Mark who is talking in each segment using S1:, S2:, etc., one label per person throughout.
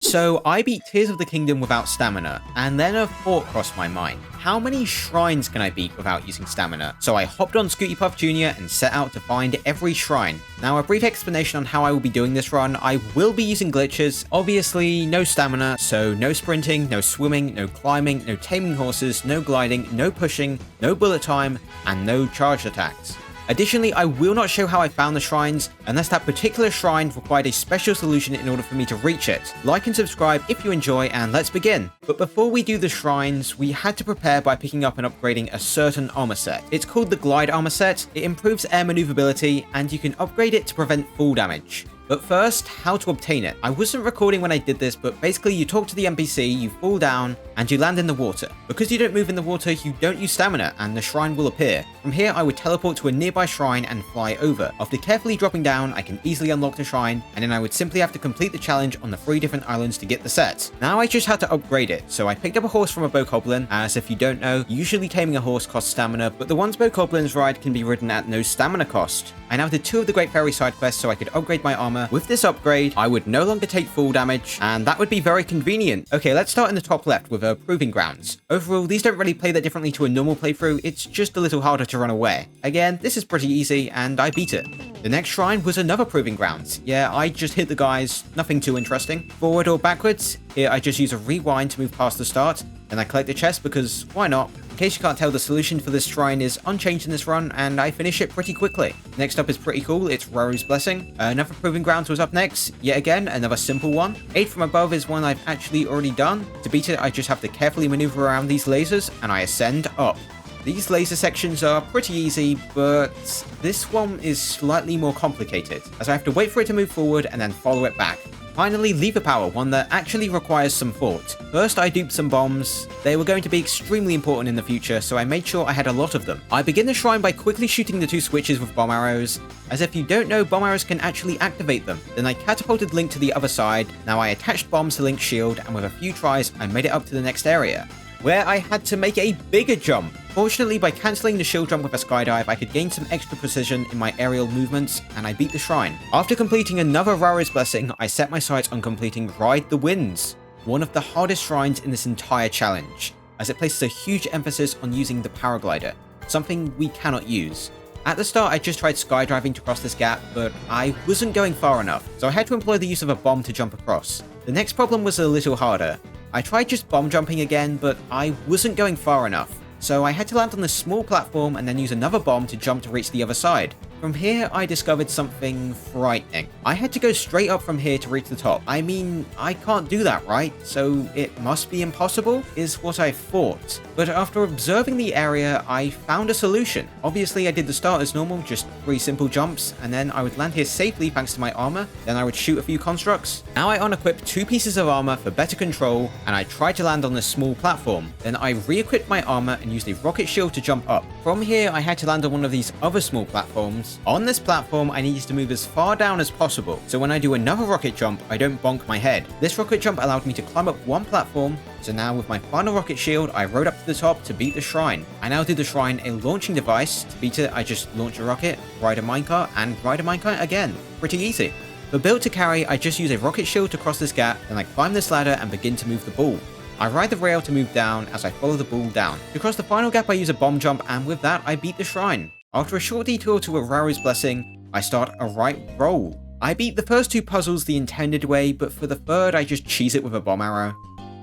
S1: So I beat Tears of the Kingdom without stamina, and then a thought crossed my mind. How many shrines can I beat without using stamina? So I hopped on Scooty Puff Jr. and set out to find every shrine. Now a brief explanation on how I will be doing this run. I will be using glitches, obviously no stamina, so no sprinting, no swimming, no climbing, no taming horses, no gliding, no pushing, no bullet time, and no charged attacks. Additionally, I will not show how I found the shrines, unless that particular shrine required a special solution in order for me to reach it. Like and subscribe if you enjoy, and let's begin. But before we do the shrines, we had to prepare by picking up and upgrading a certain armor set. It's called the Glide armor set. It improves air maneuverability, and you can upgrade it to prevent fall damage. But first, how to obtain it. I wasn't recording when I did this, but basically you talk to the NPC, you fall down, and you land in the water. Because you don't move in the water, you don't use stamina, and the shrine will appear. From here, I would teleport to a nearby shrine and fly over. After carefully dropping down, I can easily unlock the shrine, and then I would simply have to complete the challenge on the 3 different islands to get the set. Now I just had to upgrade it, so I picked up a horse from a bokoblin, as if you don't know, usually taming a horse costs stamina, but the ones bokoblins ride can be ridden at no stamina cost. I now did 2 of the Great Fairy side quests so I could upgrade my armor. With this upgrade, I would no longer take fall damage, and that would be very convenient. Okay, let's start in the top left with Proving Grounds. Overall, these don't really play that differently to a normal playthrough, it's just a little harder to run away. Again, this is pretty easy, and I beat it. The next shrine was another Proving Grounds. Yeah, I just hit the guys, nothing too interesting. Forward or backwards? Here I just use a rewind to move past the start, then I collect the chest because why not? In case you can't tell, the solution for this shrine is unchanged in this run, and I finish it pretty quickly. Next up is pretty cool, it's Raru's Blessing. Another Proving Grounds was up next, yet again, another simple one. Aid from Above is one I've actually already done. To beat it, I just have to carefully maneuver around these lasers, and I ascend up. These laser sections are pretty easy, but this one is slightly more complicated, as I have to wait for it to move forward and then follow it back. Finally, Lever Power, one that actually requires some thought. First, I duped some bombs. They were going to be extremely important in the future, so I made sure I had a lot of them. I begin the shrine by quickly shooting the 2 switches with bomb arrows. As if you don't know, bomb arrows can actually activate them. Then I catapulted Link to the other side. Now I attached bombs to Link's shield, and with a few tries, I made it up to the next area, where I had to make a bigger jump. Fortunately, by cancelling the shield jump with a skydive, I could gain some extra precision in my aerial movements, and I beat the shrine. After completing another Raru's Blessing, I set my sights on completing Ride the Winds, one of the hardest shrines in this entire challenge, as it places a huge emphasis on using the paraglider, something we cannot use. At the start, I just tried skydiving to cross this gap, but I wasn't going far enough, so I had to employ the use of a bomb to jump across. The next problem was a little harder. I tried just bomb jumping again, but I wasn't going far enough. So I had to land on this small platform and then use another bomb to jump to reach the other side. From here, I discovered something frightening. I had to go straight up from here to reach the top. I mean, I can't do that, right? So it must be impossible, is what I thought. But after observing the area, I found a solution. Obviously, I did the start as normal, just 3 simple jumps, and then I would land here safely thanks to my armor. Then I would shoot a few constructs. Now I unequip 2 pieces of armor for better control, and I tried to land on this small platform. Then I re-equipped my armor and used a rocket shield to jump up. From here, I had to land on one of these other small platforms. On this platform, I needed to move as far down as possible, so when I do another rocket jump, I don't bonk my head. This rocket jump allowed me to climb up 1 platform, so now with my final rocket shield, I rode up to the top to beat the shrine. I now did the shrine a launching device. To beat it, I just launch a rocket, ride a minecart, and ride a minecart again. Pretty easy. For build to carry, I just use a rocket shield to cross this gap, then I climb this ladder and begin to move the ball. I ride the rail to move down as I follow the ball down. To cross the final gap, I use a bomb jump, and with that, I beat the shrine. After a short detour to a Raru's Blessing, I start a right roll. I beat the first 2 puzzles the intended way, but for the third, I just cheese it with a bomb arrow.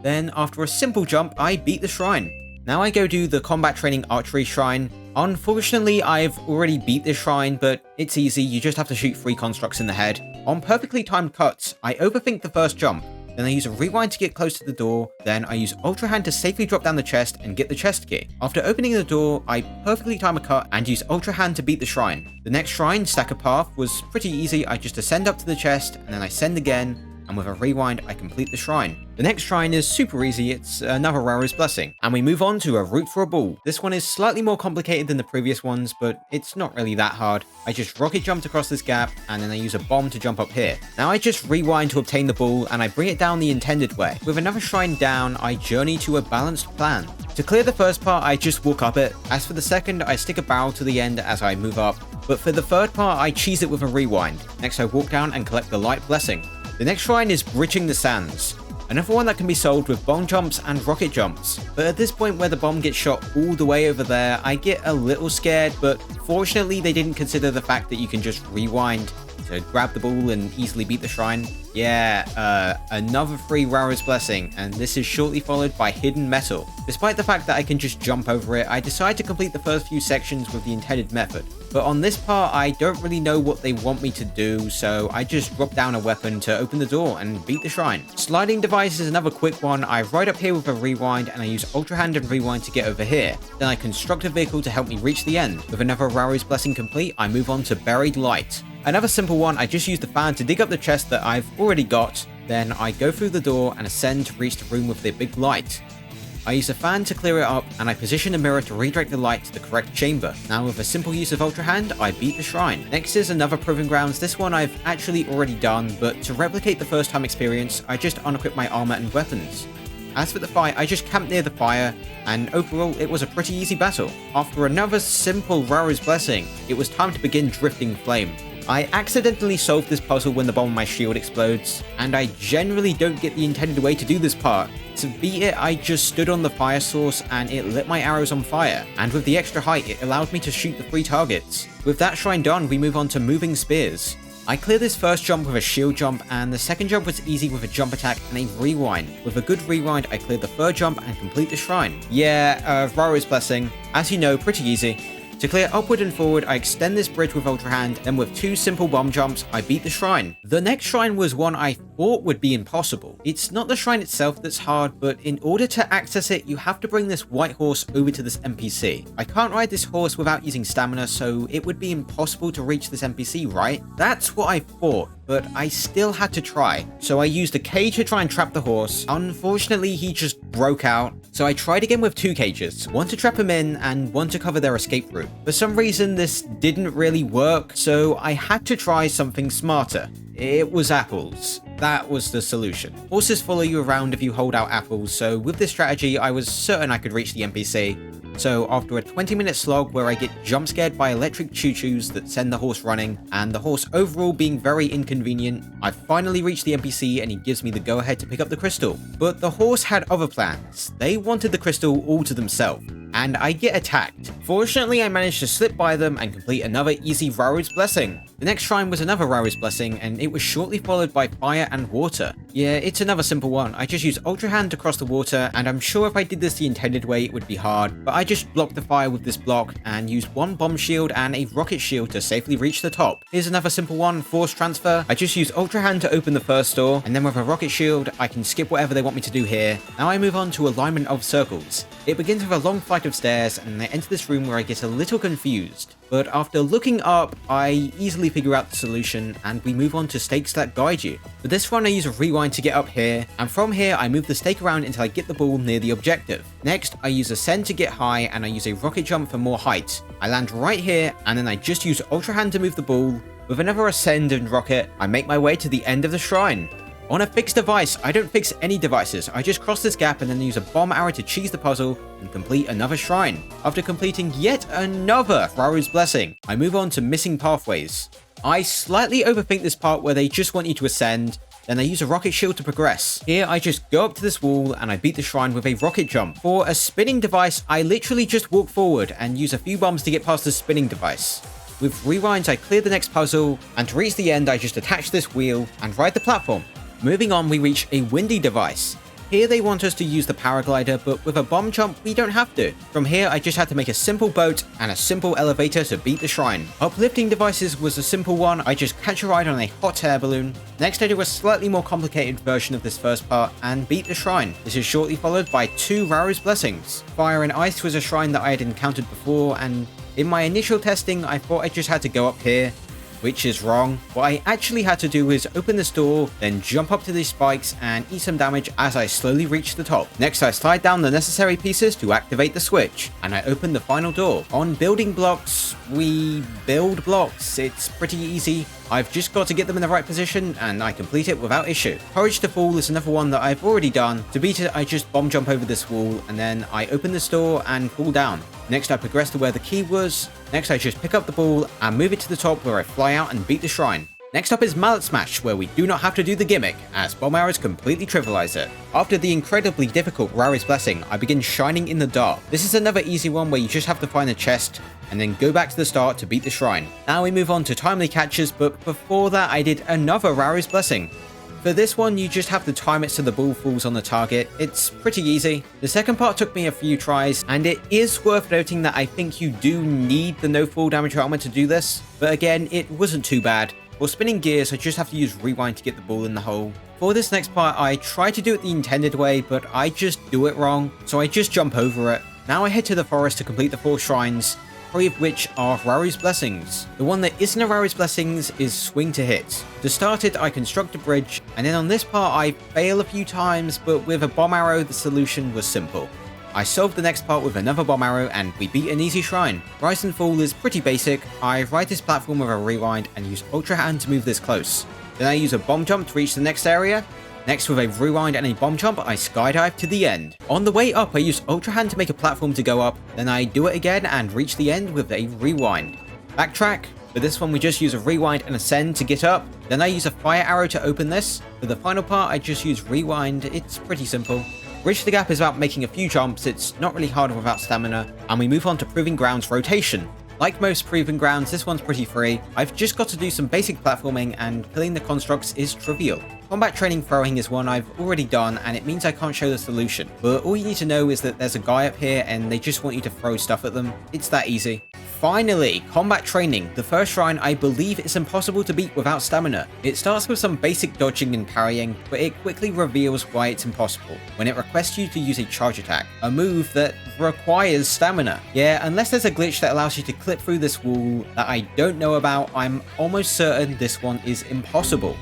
S1: Then, after a simple jump, I beat the shrine. Now I go do the Combat Training Archery Shrine. Unfortunately, I've already beat this shrine, but it's easy, you just have to shoot 3 constructs in the head. On perfectly timed cuts, I overthink the first jump. Then I use a rewind to get close to the door, then I use Ultra Hand to safely drop down the chest and get the chest key. After opening the door, I perfectly time a cut and use Ultra Hand to beat the shrine. The next shrine, Stack a Path, was pretty easy. I just ascend up to the chest, and then I ascend again, and with a rewind, I complete the shrine. The next shrine is super easy, it's another Raru's Blessing, and we move on to a Route for a Ball. This one is slightly more complicated than the previous ones, but it's not really that hard. I just rocket jumped across this gap, and then I use a bomb to jump up here. Now I just rewind to obtain the ball, and I bring it down the intended way. With another shrine down, I journey to a balanced plan. To clear the first part, I just walk up it. As for the second, I stick a barrel to the end as I move up. But for the third part, I cheese it with a rewind. Next I walk down and collect the Light Blessing. The next shrine is Bridging the Sands. Another one that can be solved with bomb jumps and rocket jumps. But at this point where the bomb gets shot all the way over there, I get a little scared, but fortunately they didn't consider the fact that you can just rewind to grab the ball and easily beat the shrine. Yeah, another free Rara's Blessing, and this is shortly followed by Hidden Metal. Despite the fact that I can just jump over it, I decide to complete the first few sections with the intended method. But on this part, I don't really know what they want me to do, so I just drop down a weapon to open the door and beat the shrine. Sliding device is another quick one. I ride up here with a rewind, and I use Ultra Hand and rewind to get over here. Then I construct a vehicle to help me reach the end. With another Rara's Blessing complete, I move on to Buried Light. Another simple one, I just use the fan to dig up the chest that I've already got, then I go through the door and ascend to reach the room with the big light. I use the fan to clear it up, and I position a mirror to redirect the light to the correct chamber. Now with a simple use of Ultra Hand, I beat the shrine. Next is another Proving Grounds. This one I've actually already done, but to replicate the first time experience, I just unequip my armor and weapons. As for the fight, I just camped near the fire, and overall it was a pretty easy battle. After another simple Rara's Blessing, it was time to begin Drifting Flame. I accidentally solved this puzzle when the bomb on my shield explodes, and I generally don't get the intended way to do this part. To beat it, I just stood on the fire source and it lit my arrows on fire, and with the extra height it allowed me to shoot the 3 targets. With that shrine done, we move on to Moving Spears. I clear this first jump with a shield jump, and the second jump was easy with a jump attack and a rewind. With a good rewind, I cleared the third jump and complete the shrine. Yeah, Rara's Blessing. As you know, pretty easy. To clear upward and forward, I extend this bridge with Ultra Hand, then with 2 simple bomb jumps, I beat the shrine. The next shrine was one I thought would be impossible. It's not the shrine itself that's hard, but in order to access it, you have to bring this white horse over to this NPC. I can't ride this horse without using stamina, so it would be impossible to reach this NPC, right? That's what I thought, but I still had to try. So I used a cage to try and trap the horse. Unfortunately, he just broke out. So I tried again with 2 cages, one to trap him in and one to cover their escape route. For some reason, this didn't really work, so I had to try something smarter. It was apples. That was the solution. Horses follow you around if you hold out apples, so with this strategy, I was certain I could reach the NPC. So after a 20-minute slog where I get jump scared by electric choo-choos that send the horse running, and the horse overall being very inconvenient, I finally reach the NPC and he gives me the go-ahead to pick up the crystal. But the horse had other plans. They wanted the crystal all to themselves, and I get attacked. Fortunately, I managed to slip by them and complete another easy Rara's Blessing. The next shrine was another Rara's Blessing, and it was shortly followed by Fire and Water. Yeah, it's another simple one. I just use Ultra Hand to cross the water, and I'm sure if I did this the intended way it would be hard, but I just blocked the fire with this block and used 1 bomb shield and a rocket shield to safely reach the top. Here's another simple one, Force Transfer. I just use Ultra Hand to open the first door, and then with a rocket shield, I can skip whatever they want me to do here. Now I move on to Alignment of Circles. It begins with a long flight of stairs, and I enter this room where I get a little confused. But after looking up, I easily figure out the solution, and we move on to stakes that guide you. For this one, I use a rewind to get up here, and from here, I move the stake around until I get the ball near the objective. Next, I use Ascend to get high, and I use a rocket jump for more height. I land right here, and then I just use Ultra Hand to move the ball. With another Ascend and rocket, I make my way to the end of the shrine. On a fixed device, I don't fix any devices, I just cross this gap and then use a bomb arrow to cheese the puzzle and complete another shrine. After completing yet another Rara's Blessing, I move on to Missing Pathways. I slightly overthink this part where they just want you to ascend, then I use a rocket shield to progress. Here I just go up to this wall and I beat the shrine with a rocket jump. For a spinning device, I literally just walk forward and use a few bombs to get past the spinning device. With rewinds, I clear the next puzzle, and to reach the end, I just attach this wheel and ride the platform. Moving on, we reach a windy device. Here they want us to use the paraglider, but with a bomb jump, we don't have to. From here, I just had to make a simple boat and a simple elevator to beat the shrine. Uplifting devices was a simple one. I just catch a ride on a hot air balloon. Next, I do a slightly more complicated version of this first part and beat the shrine. This is shortly followed by 2 Rara's Blessings. Fire and Ice was a shrine that I had encountered before, and in my initial testing, I thought I just had to go up here, which is wrong. What I actually had to do is open this door, then jump up to these spikes and eat some damage as I slowly reach the top. Next, I slide down the necessary pieces to activate the switch, and I open the final door. On building blocks, we build blocks. It's pretty easy. I've just got to get them in the right position, and I complete it without issue. Courage to Fall is another one that I've already done. To beat it, I just bomb jump over this wall, and then I open this door and fall down. Next, I progress to where the key was. Next, I just pick up the ball and move it to the top where I fly out and beat the shrine. Next up is Mallet Smash, where we do not have to do the gimmick, as bomb arrows completely trivialize it. After the incredibly difficult Rari's Blessing, I begin Shining in the Dark. This is another easy one where you just have to find a chest, and then go back to the start to beat the shrine. Now we move on to Timely Catches, but before that I did another Rari's Blessing. For this one, you just have to time it so the ball falls on the target. It's pretty easy. The second part took me a few tries, and it is worth noting that I think you do need the no fall damage armor to do this, but again, it wasn't too bad. For spinning gears, I just have to use rewind to get the ball in the hole. For this next part, I try to do it the intended way, but I just do it wrong, so I just jump over it. Now I head to the forest to complete the 4 shrines, 3 of which are Rari's Blessings. The one that isn't a Rari's Blessings is Swing to Hit. To start it, I construct a bridge, and then on this part I fail a few times, but with a bomb arrow the solution was simple. I solved the next part with another bomb arrow, and we beat an easy shrine. Rise and Fall is pretty basic. I ride this platform with a rewind and use Ultra Hand to move this close. Then I use a bomb jump to reach the next area. Next, with a rewind and a bomb jump, I skydive to the end. On the way up, I use Ultra Hand to make a platform to go up, then I do it again and reach the end with a rewind. Backtrack. For this one, we just use a rewind and ascend to get up. Then I use a fire arrow to open this. For the final part, I just use rewind. It's pretty simple. Bridge the Gap is about making a few jumps. It's not really hard without stamina. And we move on to Proving Grounds Rotation. Like most Proving Grounds, this one's pretty free. I've just got to do some basic platforming, and killing the constructs is trivial. Combat Training Throwing is one I've already done, and it means I can't show the solution. But all you need to know is that there's a guy up here and they just want you to throw stuff at them. It's that easy. Finally, Combat Training. The first shrine I believe is impossible to beat without stamina. It starts with some basic dodging and parrying, but it quickly reveals why it's impossible, when it requests you to use a charge attack, a move that requires stamina. Yeah, unless there's a glitch that allows you to clip through this wall that I don't know about, I'm almost certain this one is impossible.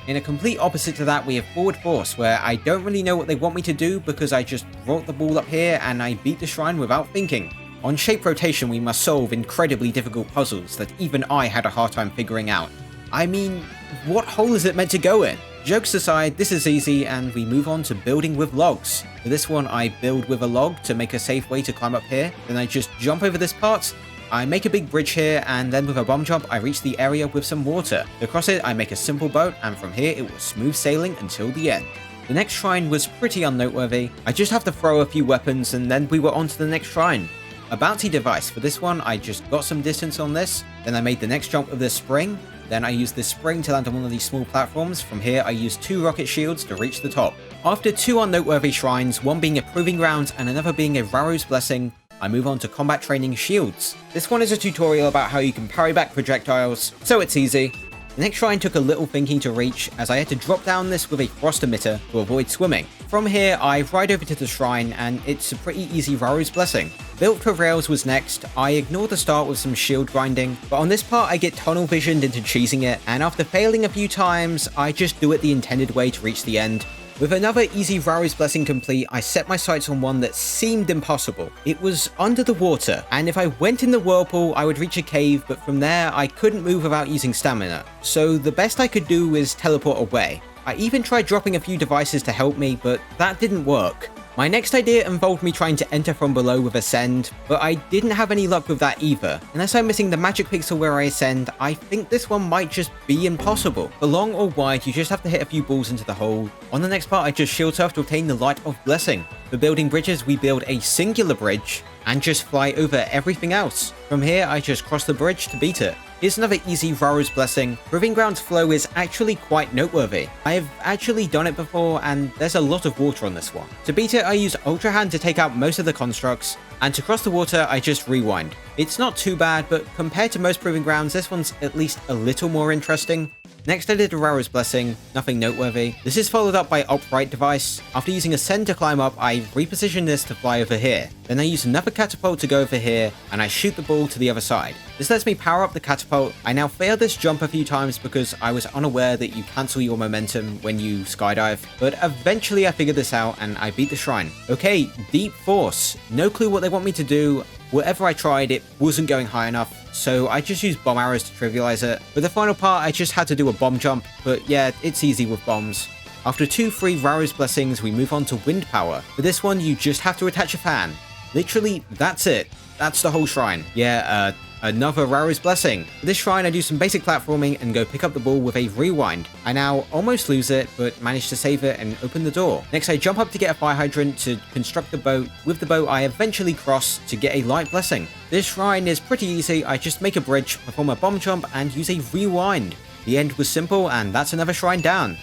S1: In a complete opposite to that, we have Forward Force, where I don't really know what they want me to do because I just brought the ball up here and I beat the shrine without thinking. On Shape Rotation, we must solve incredibly difficult puzzles that even I had a hard time figuring out. I mean, what hole is it meant to go in? Jokes aside, this is easy, and we move on to Building with Logs. For this one, I build with a log to make a safe way to climb up here, then I just jump over this part. I make a big bridge here, and then with a bomb jump, I reach the area with some water. To cross it, I make a simple boat, and from here it was smooth sailing until the end. The next shrine was pretty unnoteworthy. I just have to throw a few weapons, and then we were on to the next shrine. A bouncy device. For this one, I just got some distance on this, then I made the next jump of this spring, then I used this spring to land on one of these small platforms. From here, I used 2 rocket shields to reach the top. After 2 unnoteworthy shrines, one being a Proving Ground and another being a Rari's Blessing, I move on to Combat Training Shields. This one is a tutorial about how you can parry back projectiles, so it's easy. The next shrine took a little thinking to reach, as I had to drop down this with a frost emitter to avoid swimming. From here, I ride over to the shrine, and it's a pretty easy Rari's Blessing. Built for Rails was next. I ignore the start with some shield grinding, but on this part I get tunnel visioned into cheesing it, and after failing a few times, I just do it the intended way to reach the end. With another easy Rari's Blessing complete, I set my sights on one that seemed impossible. It was under the water, and if I went in the whirlpool, I would reach a cave, but from there, I couldn't move without using stamina. So the best I could do was teleport away. I even tried dropping a few devices to help me, but that didn't work. My next idea involved me trying to enter from below with Ascend, but I didn't have any luck with that either. Unless I'm missing the magic pixel where I ascend, I think this one might just be impossible. For long or wide, you just have to hit a few balls into the hole. On the next part, I just shield surf to obtain the Light of Blessing. For building bridges, we build a singular bridge and just fly over everything else. From here, I just cross the bridge to beat it. Here's another easy Rari's Blessing. Proving Grounds flow is actually quite noteworthy. I have actually done it before, and there's a lot of water on this one. To beat it, I use Ultra Hand to take out most of the constructs, and to cross the water, I just rewind. It's not too bad, but compared to most Proving Grounds, this one's at least a little more interesting. Next I did a Rari's Blessing, nothing noteworthy. This is followed up by Upright Device. After using Ascend to climb up, I reposition this to fly over here. Then I use another catapult to go over here, and I shoot the ball to the other side. This lets me power up the catapult. I now failed this jump a few times because I was unaware that you cancel your momentum when you skydive, but eventually I figured this out and I beat the shrine. Okay, Deep Force. No clue what they want me to do. Whatever I tried, it wasn't going high enough, so I just used bomb arrows to trivialize it. For the final part, I just had to do a bomb jump, but yeah, it's easy with bombs. After 2 free Rari's Blessings, we move on to Wind Power. For this one, you just have to attach a fan. Literally, that's it. That's the whole shrine. Yeah, another Raru's Blessing. For this shrine, I do some basic platforming and go pick up the ball with a rewind. I now almost lose it, but manage to save it and open the door. Next, I jump up to get a fire hydrant to construct the boat. With the boat, I eventually cross to get a light blessing. This shrine is pretty easy. I just make a bridge, perform a bomb jump, and use a rewind. The end was simple, and that's another shrine down.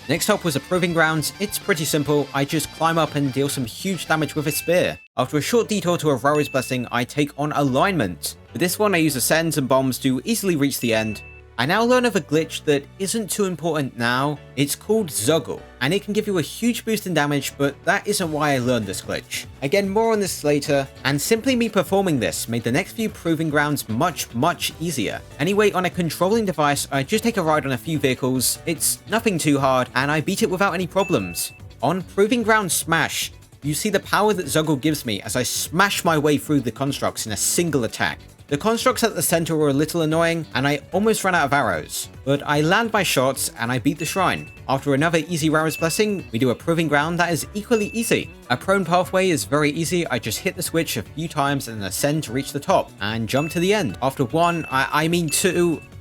S1: Next up was a proving grounds. It's pretty simple. I just climb up and deal some huge damage with a spear. After a short detour to a Raru's Blessing, I take on alignment. For this one, I use ascends and bombs to easily reach the end. I now learn of a glitch that isn't too important now. It's called Zuggle, and it can give you a huge boost in damage, but that isn't why I learned this glitch. Again, more on this later, and simply me performing this made the next few proving grounds much easier. Anyway, on a controlling device, I just take a ride on a few vehicles. It's nothing too hard, and I beat it without any problems. On Proving Ground Smash, you see the power that Zuggle gives me as I smash my way through the constructs in a single attack. The constructs at the center were a little annoying, and I almost ran out of arrows, but I land my shots and I beat the shrine. After another easy Raru's Blessing, we do a proving ground that is equally easy. A prone pathway is very easy. I just hit the switch a few times and ascend to reach the top, and jump to the end. After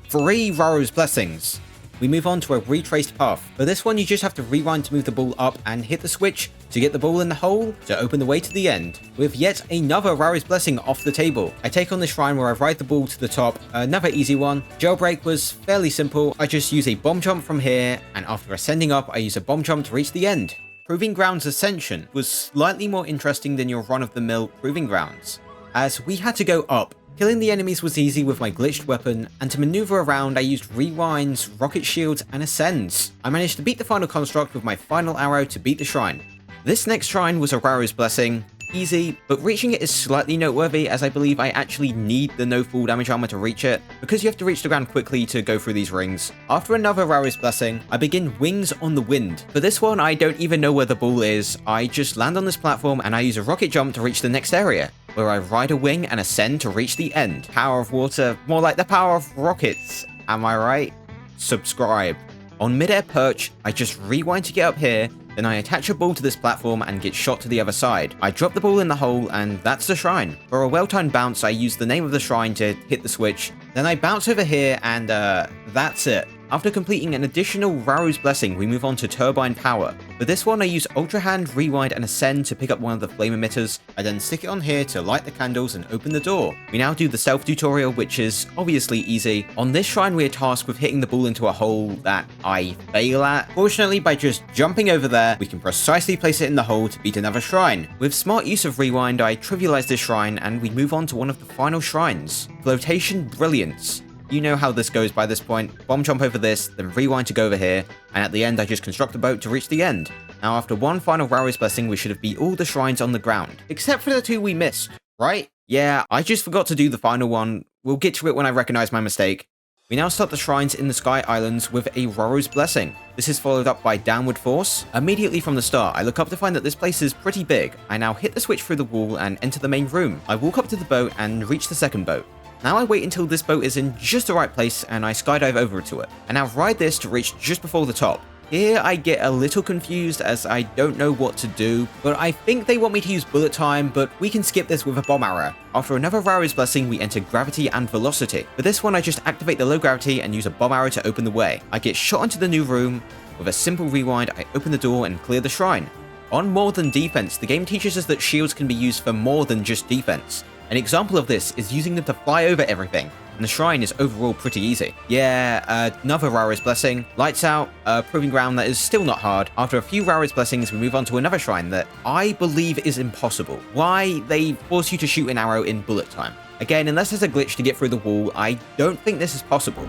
S1: three Raru's Blessings, we move on to a retraced path. For this one, you just have to rewind to move the ball up and hit the switch to get the ball in the hole to open the way to the end. With yet another Raru's Blessing off the table, I take on the shrine where I ride the ball to the top, another easy one. Jailbreak was fairly simple. I just use a bomb jump from here, and after ascending up, I use a bomb jump to reach the end. Proving Grounds Ascension was slightly more interesting than your run-of-the-mill Proving Grounds, as we had to go up. Killing the enemies was easy with my glitched weapon, and to maneuver around I used rewinds, rocket shields, and ascends. I managed to beat the final construct with my final arrow to beat the shrine. This next shrine was a Raru's Blessing. Easy, but reaching it is slightly noteworthy as I believe I actually need the no fall damage armor to reach it, because you have to reach the ground quickly to go through these rings. After another Raru's Blessing, I begin Wings on the Wind. For this one, I don't even know where the ball is. I just land on this platform and I use a rocket jump to reach the next area, where I ride a wing and ascend to reach the end. Power of water, more like the power of rockets, am I right? Subscribe. On mid-air perch, I just rewind to get up here, then I attach a ball to this platform and get shot to the other side. I drop the ball in the hole, and that's the shrine. For a well-timed bounce, I use the name of the shrine to hit the switch. Then I bounce over here, and that's it. After completing an additional Raru's Blessing, we move on to Turbine Power. For this one, I use Ultra Hand, Rewind, and Ascend to pick up one of the flame emitters. I then stick it on here to light the candles and open the door. We now do the self tutorial, which is obviously easy. On this shrine, we are tasked with hitting the ball into a hole that I fail at. Fortunately, by just jumping over there, we can precisely place it in the hole to beat another shrine. With smart use of Rewind, I trivialize this shrine, and we move on to one of the final shrines, Flotation Brilliance. You know how this goes by this point. Bomb jump over this, then rewind to go over here, and at the end I just construct a boat to reach the end. Now after one final Raru's Blessing, we should have beat all the shrines on the ground, except for the two we missed, right? Yeah, I just forgot to do the final one. We'll get to it when I recognize my mistake. We now start the shrines in the Sky Islands with a Raru's Blessing. This is followed up by Downward Force. Immediately from the start, I look up to find that this place is pretty big. I now hit the switch through the wall and enter the main room. I walk up to the boat and reach the second boat. Now I wait until this boat is in just the right place and I skydive over to it. I now ride this to reach just before the top. Here I get a little confused as I don't know what to do, but I think they want me to use bullet time, but we can skip this with a bomb arrow. After another Raru's Blessing, we enter Gravity and Velocity. For this one, I just activate the low gravity and use a bomb arrow to open the way. I get shot into the new room. With a simple rewind, I open the door and clear the shrine. On More Than Defense, the game teaches us that shields can be used for more than just defense. An example of this is using them to fly over everything, and the shrine is overall pretty easy. Yeah, another Raru's Blessing. Lights out, proving ground that is still not hard. After a few Raru's Blessings, we move on to another shrine that I believe is impossible. Why? They force you to shoot an arrow in bullet time. Again, unless there's a glitch to get through the wall, I don't think this is possible.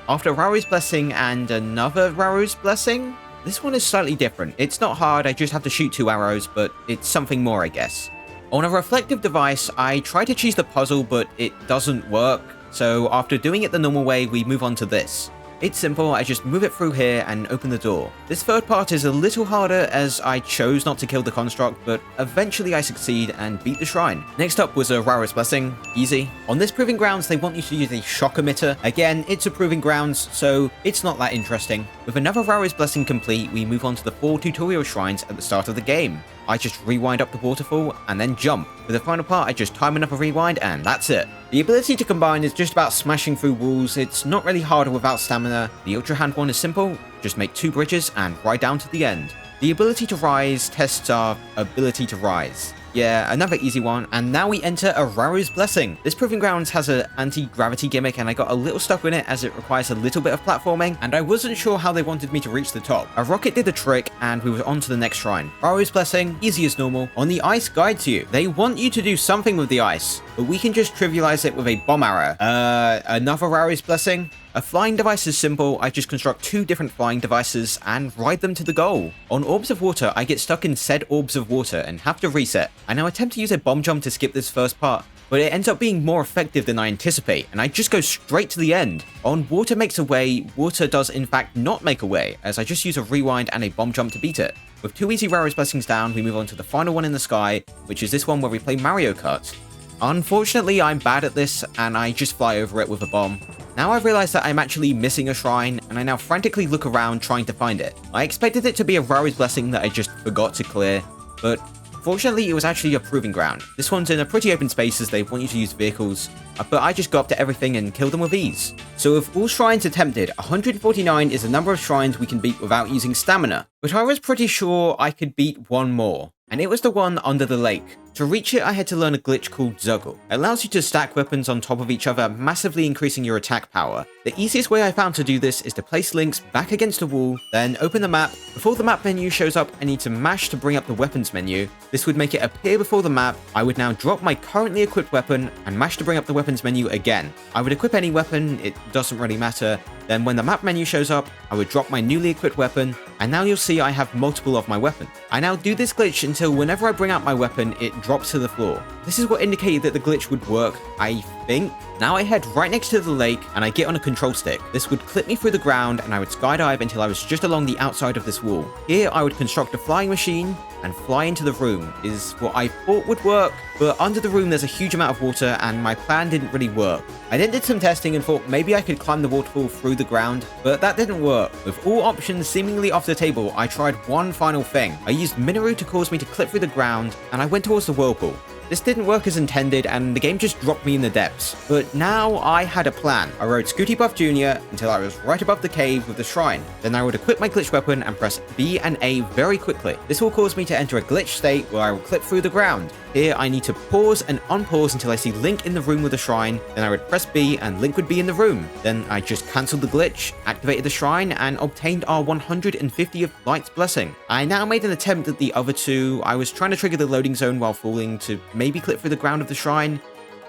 S1: After Raru's Blessing and another Raru's Blessing, this one is slightly different. It's not hard, I just have to shoot 2 arrows, but it's something more, I guess. On a reflective device, I try to choose the puzzle, but it doesn't work. So after doing it the normal way, we move on to this. It's simple, I just move it through here and open the door. This third part is a little harder as I chose not to kill the construct, but eventually I succeed and beat the shrine. Next up was a Raru's Blessing, easy. On this proving grounds, they want you to use a shock emitter. Again, it's a proving grounds, so it's not that interesting. With another Raru's Blessing complete, we move on to the 4 tutorial shrines at the start of the game. I just rewind up the waterfall and then jump. For the final part, I just time another rewind and that's it. The ability to combine is just about smashing through walls. It's not really harder without stamina. The Ultra Hand one is simple, just make 2 bridges and ride down to the end. The ability to rise tests our ability to rise. Yeah, another easy one, and now we enter Araru's Blessing. This Proving Grounds has an anti-gravity gimmick, and I got a little stuck in it as it requires a little bit of platforming, and I wasn't sure how they wanted me to reach the top. A rocket did the trick, and we were on to the next shrine. Araru's Blessing, easy as normal. On the ice guides you. They want you to do something with the ice, but we can just trivialize it with a bomb arrow. Another Araru's Blessing? A flying device is simple. I just construct 2 different flying devices and ride them to the goal. On orbs of water, I get stuck in said orbs of water and have to reset. I now attempt to use a bomb jump to skip this first part, but it ends up being more effective than I anticipate, and I just go straight to the end. On water makes a way, water does in fact not make a way, as I just use a rewind and a bomb jump to beat it. With 2 easy Araru's Blessings down, we move on to the final one in the sky, which is this one where we play Mario Kart. Unfortunately, I'm bad at this, and I just fly over it with a bomb. Now I've realized that I'm actually missing a shrine, and I now frantically look around trying to find it. I expected it to be a Araru's Blessing that I just forgot to clear, but fortunately it was actually a Proving Ground. This one's in a pretty open space as they want you to use vehicles, but I just go up to everything and kill them with ease. So with all shrines attempted, 149 is the number of shrines we can beat without using stamina, but I was pretty sure I could beat one more, and it was the one under the lake. To reach it, I had to learn a glitch called Zuggle. It allows you to stack weapons on top of each other, massively increasing your attack power. The easiest way I found to do this is to place links back against a wall, then open the map. Before the map menu shows up, I need to mash to bring up the weapons menu. This would make it appear before the map. I would now drop my currently equipped weapon and mash to bring up the weapons menu again. I would equip any weapon, it doesn't really matter. Then when the map menu shows up, I would drop my newly equipped weapon, and now you'll see I have multiple of my weapon. I now do this glitch until whenever I bring out my weapon, it drops to the floor. This is what indicated that the glitch would work, I think. Now I head right next to the lake, and I get on a control stick. This would clip me through the ground, and I would skydive until I was just along the outside of this wall. Here I would construct a flying machine, and fly into the room, is what I thought would work, but under the room there's a huge amount of water and my plan didn't really work. I then did some testing and thought maybe I could climb the waterfall through the ground, but that didn't work. With all options seemingly off the table, I tried one final thing. I used Minoru to cause me to clip through the ground, and I went towards the whirlpool. This didn't work as intended, and the game just dropped me in the depths. But now I had a plan. I rode Scooty Puff Jr. until I was right above the cave with the shrine. Then I would equip my glitch weapon and press B and A very quickly. This will cause me to enter a glitch state where I will clip through the ground. Here I need to pause and unpause until I see Link in the room with the shrine. Then I would press B and Link would be in the room. Then I just cancelled the glitch, activated the shrine, and obtained our 150th Light's Blessing. I now made an attempt at the other 2. I was trying to trigger the loading zone while falling to maybe clip through the ground of the shrine,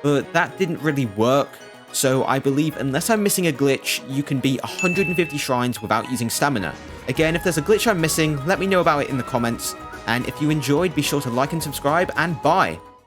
S1: but that didn't really work. So I believe unless I'm missing a glitch, you can beat 150 shrines without using stamina. Again, if there's a glitch I'm missing, let me know about it in the comments. And if you enjoyed, be sure to like and subscribe, and bye!